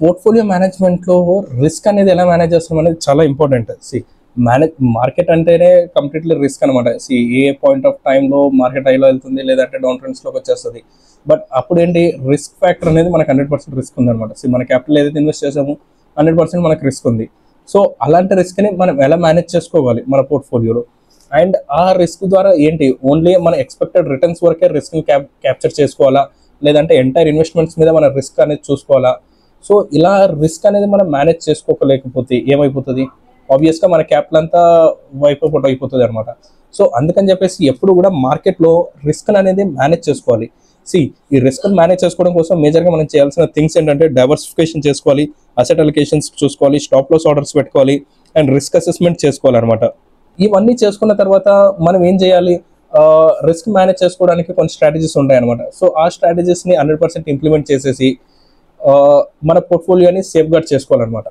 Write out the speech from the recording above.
Portfolio మేనేజ్మెంట్లో risk అనేది ఎలా మేనేజ్ చేస్తాం అనేది చాలా ఇంపార్టెంట్. మార్కెట్ అంటేనే కంప్లీట్లీ రిస్క్ అనమాట. ఏ పాయింట్ ఆఫ్ టైంలో మార్కెట్ హైలో వెళ్తుంది, లేదంటే డౌన్ ట్రెండ్స్లోకి వచ్చేస్తుంది. బట్ అప్పుడు ఏంటి, రిస్క్ ఫ్యాక్టర్ అనేది మనకు 100% రిస్క్ ఉందన్నమాట. మన క్యాపిటల్ ఏదైతే ఇన్వెస్ట్ చేసామో 100% మనకు రిస్క్ ఉంది. సో అలాంటి రిస్క్ని మనం ఎలా మేనేజ్ చేసుకోవాలి మన పోర్ట్ఫోలియోలో. అండ్ ఆ రిస్క్ ద్వారా ఏంటి, ఓన్లీ మన ఎక్స్పెక్టెడ్ రిటర్న్స్ వరకే రిస్క్ని క్యాప్చర్ చేసుకోవాలా, లేదంటే ఎంటైర్ ఇన్వెస్ట్మెంట్స్ మీద మన రిస్క్ అనేది చూసుకోవాలా. సో ఇలా రిస్క్ అనేది మనం మేనేజ్ చేసుకోలేకపోతే ఏమైపోతుంది, ఆబ్వియస్గా మన క్యాపిటల్ అంతా వైపు అయిపోతుంది అనమాట. సో అందుకని చెప్పేసి ఎప్పుడు కూడా మార్కెట్లో రిస్క్ అనేది మేనేజ్ చేసుకోవాలి. ఈ రిస్క్ మేనేజ్ చేసుకోవడం కోసం మేజర్గా మనం చేయాల్సిన థింగ్స్ ఏంటంటే, డైవర్సిఫికేషన్ చేసుకోవాలి, అసెట్ అలొకేషన్స్ చూసుకోవాలి, స్టాప్ లాస్ ఆర్డర్స్ పెట్టుకోవాలి, అండ్ రిస్క్ అసెస్మెంట్ చేసుకోవాలన్నమాట. ఇవన్నీ చేసుకున్న తర్వాత మనం ఏం చేయాలి, రిస్క్ మేనేజ్ చేసుకోవడానికి కొన్ని స్ట్రాటజీస్ ఉంటాయి అనమాట. సో ఆ స్ట్రాటజీస్ని 100% ఇంప్లిమెంట్ చేసేసి మన పోర్ట్ఫోలియోని సేఫ్ గార్డ్ చేసుకోవాలన్నమాట.